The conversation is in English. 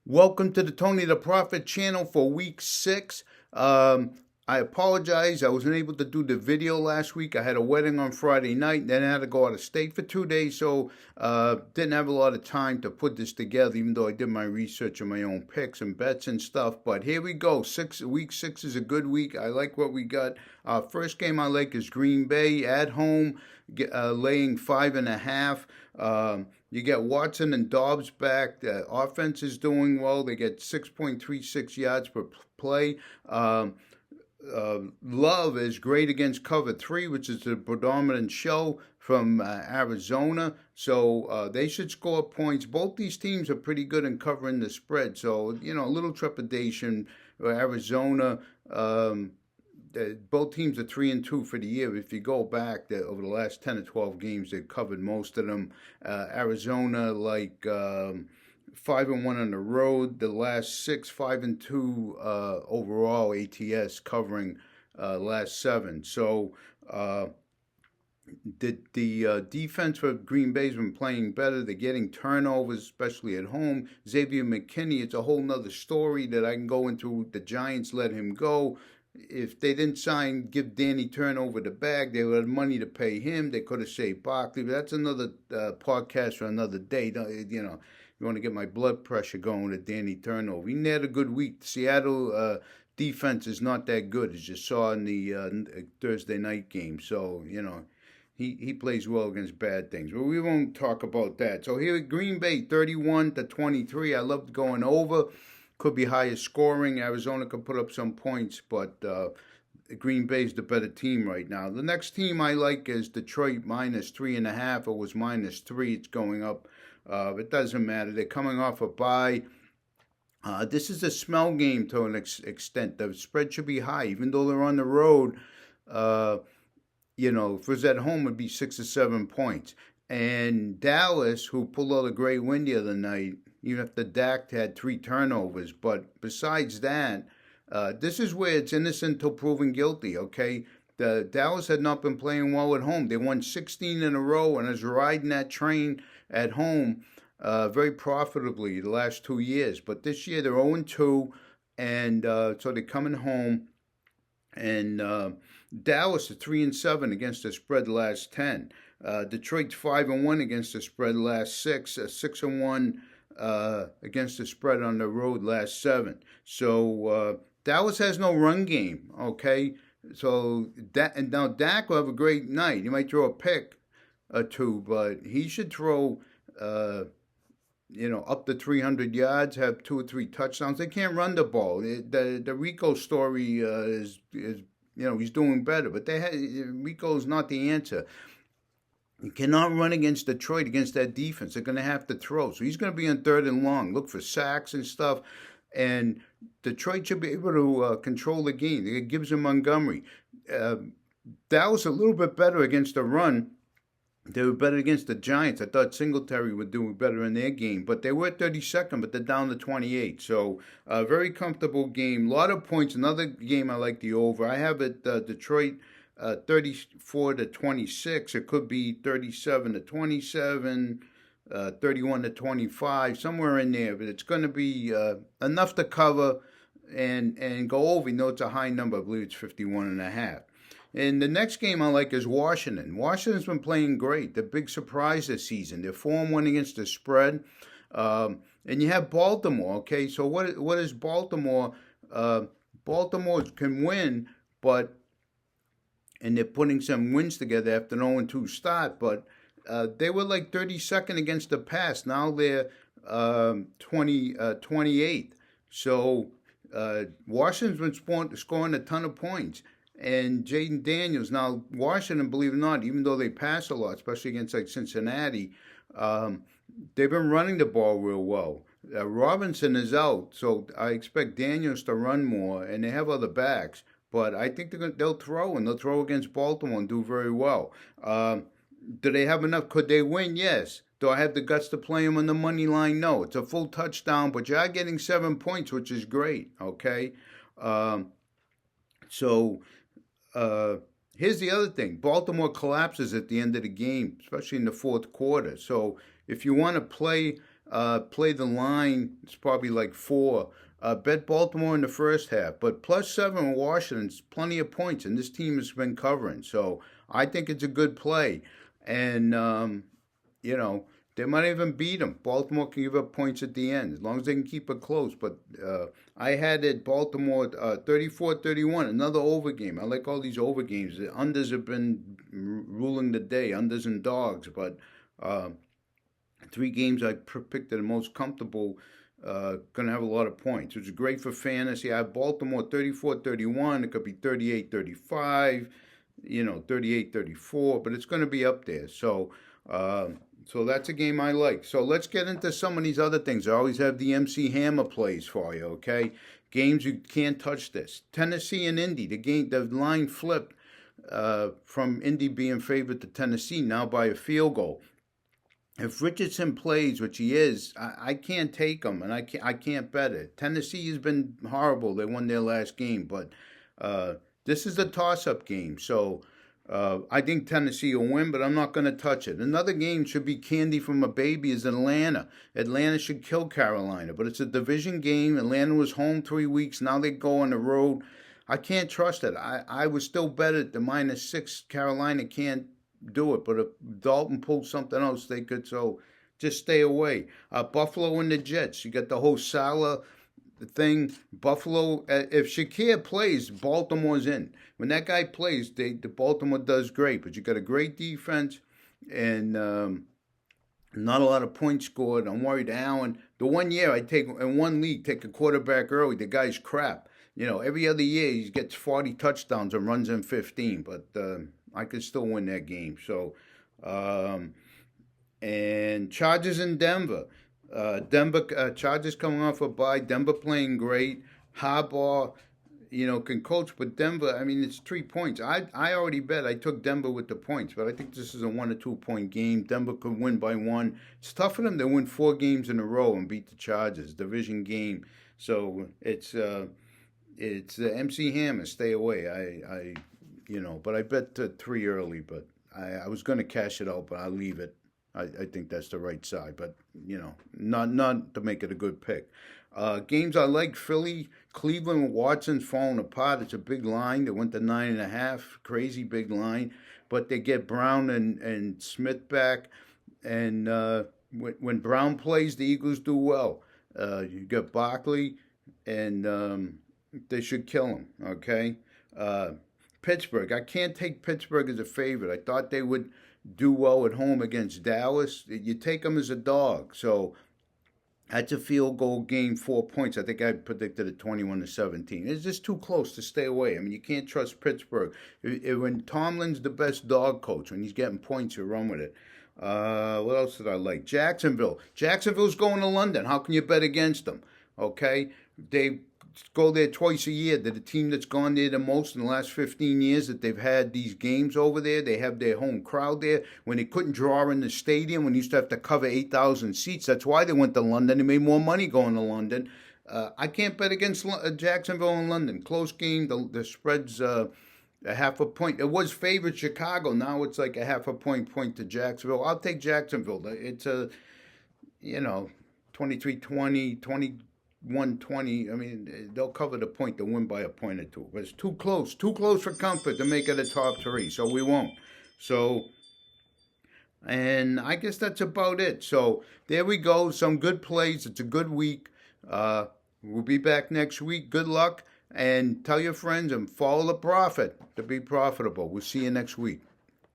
Welcome to the Tony the Prophet channel for week 6. I apologize. I wasn't able to do the video last week. I had a wedding on Friday night, then I had to go out of state for 2 days, so didn't have a lot of time to put this together, even though I did my research and my own picks and bets and stuff. But here we go. Week 6 is a good week. I like what we got. First game I like is Green Bay at home, laying 5.5. You get Watson and Dobbs back. The offense is doing well. They get 6.36 yards per play. Love is great against cover 3, which is the predominant show from Arizona. So they should score points. Both these teams are pretty good in covering the spread. So, a little trepidation. Arizona, both teams are 3-2 for the year. If you go back over the last 10 or 12 games, they've covered most of them. Arizona, 5-1 on the road. The last 6, 5-2 overall ATS, covering last 7. So the defense for Green Bay's been playing better. They're getting turnovers, especially at home. Xavier McKinney, it's a whole nother story that I can go into. The Giants let him go. If they didn't give Danny Turnover the bag, they would have money to pay him. They could have saved Barkley. But that's another podcast for another day. You want to get my blood pressure going with Danny Turnover. He had a good week. Seattle defense is not that good, as you saw in the Thursday night game. So, he plays well against bad things. But we won't talk about that. So here, Green Bay, 31-23. I loved going over. Could be higher scoring. Arizona could put up some points, but Green Bay's the better team right now. The next team I like is Detroit, -3.5. It was -3. It's going up. It doesn't matter. They're coming off a bye. This is a smell game to an extent. The spread should be high, even though they're on the road. If it was at home, it'd be 6 or 7 points. And Dallas, who pulled out a great win the other night, even after Dak had 3 turnovers. But besides that, this is where it's innocent till proven guilty, okay? The Dallas had not been playing well at home. They won 16 in a row and is riding that train at home very profitably the last 2 years. But this year they're 0-2, and so they're coming home. And Dallas is 3-7 against the spread the last 10. Detroit's 5-1 against the spread last 6. 6-1 against the spread on the road last 7. So Dallas has no run game, okay? So and now Dak will have a great night. He might throw a pick or 2, but he should throw up to 300 yards, have 2 or 3 touchdowns. They can't run the ball. The Rico story is he's doing better, but Rico's not the answer. You cannot run against Detroit, against that defense. They're going to have to throw. So he's going to be on 3rd and long. Look for sacks and stuff. And Detroit should be able to control the game. They get Gibbs and Montgomery. Dallas a little bit better against the run. They were better against the Giants. I thought Singletary would do better in their game. But they were 32nd, but they're down to 28. So a very comfortable game. A lot of points. Another game I like the over. I have it Detroit 34-26. It could be 37-27, 31-25, somewhere in there. But it's going to be enough to cover and go over. It's a high number. I believe it's 51.5. And the next game I like is Washington. Washington's been playing great. The big surprise this season. They're 4-1 against the spread. And you have Baltimore, okay? So what is Baltimore? Baltimore can win, and they're putting some wins together after an 0-2 start, but they were 32nd against the pass. Now they're 28th. So Washington's been scoring a ton of points. And Jaden Daniels, now Washington, believe it or not, even though they pass a lot, especially against Cincinnati, they've been running the ball real well. Robinson is out, so I expect Daniels to run more, and they have other backs. But I think they'll throw, and they'll throw against Baltimore and do very well. Do they have enough? Could they win? Yes. Do I have the guts to play them on the money line? No. It's a full touchdown, but you are getting 7 points, which is great, okay? Here's the other thing. Baltimore collapses at the end of the game, especially in the fourth quarter. So if you want to play play the line. It's probably like 4. Bet Baltimore in the first half, but +7 in Washington's plenty of points, and this team has been covering. So I think it's a good play, and you know they might even beat them. Baltimore can give up points at the end as long as they can keep it close. But I had it Baltimore 34-31, another over game. I like all these over games. The unders have been ruling the day, unders and dogs. But 3 games I picked are the most comfortable. Going to have a lot of points, which is great for fantasy. I have Baltimore 34-31. It could be 38-35, 38-34, but it's going to be up there. So that's a game I like. So let's get into some of these other things. I always have the MC Hammer plays for you, okay? Games you can't touch this. Tennessee and Indy. The line flipped from Indy being favored to Tennessee now by a field goal. If Richardson plays, which he is, I can't take him, and I can't bet it. Tennessee has been horrible. They won their last game, but this is a toss-up game. So I think Tennessee will win, but I'm not going to touch it. Another game should be candy from a baby is Atlanta. Atlanta should kill Carolina, but it's a division game. Atlanta was home 3 weeks. Now they go on the road. I can't trust it. I would still bet it the -6. Carolina can't do it, but if Dalton pulls something else, they could. So just stay away. Buffalo and the Jets. You got the whole Salah thing. Buffalo. If Shakir plays, Baltimore's in. When that guy plays, the Baltimore does great. But you got a great defense and not a lot of points scored. I'm worried Allen. The 1 year I take in one league, take a quarterback early. The guy's crap. Every other year he gets 40 touchdowns and runs in 15. But I could still win that game. So, and Chargers in Denver. Chargers coming off a bye. Denver playing great. Harbaugh, can coach, but Denver, it's 3 points. I already bet. I took Denver with the points, but I think this is a 1 or 2 point game. Denver could win by 1. It's tough for them to win 4 games in a row and beat the Chargers. Division game. So it's MC Hammer. Stay away. But I bet 3 early, but I was going to cash it out, but I'll leave it. I think that's the right side, but, not to make it a good pick. Games I like, Philly, Cleveland, Watson's falling apart. It's a big line. They went to 9.5, crazy big line, but they get Brown and Smith back, and when Brown plays, the Eagles do well. You got Barkley, and they should kill him, okay? Pittsburgh. I can't take Pittsburgh as a favorite. I thought they would do well at home against Dallas. You take them as a dog. So that's a field goal game, 4 points. I think I predicted it 21-17. It's just too close to stay away. You can't trust Pittsburgh. When Tomlin's the best dog coach, when he's getting points, you run with it. What else did I like? Jacksonville. Jacksonville's going to London. How can you bet against them? Okay? They go there twice a year. They're the team that's gone there the most in the last 15 years that they've had these games over there. They have their home crowd there. When they couldn't draw in the stadium, when they used to have to cover 8,000 seats, that's why they went to London. They made more money going to London. I can't bet against Jacksonville and London. Close game. The spread's a half a point. It was favored Chicago. Now it's like a half a point to Jacksonville. I'll take Jacksonville. It's a, 23-20, 21-20. They'll cover the point to win by a point or 2. But it's too close for comfort to make it a top 3. So we won't. So, and I guess that's about it. So there we go. Some good plays. It's a good week. We'll be back next week. Good luck. And tell your friends and follow the prophet to be profitable. We'll see you next week.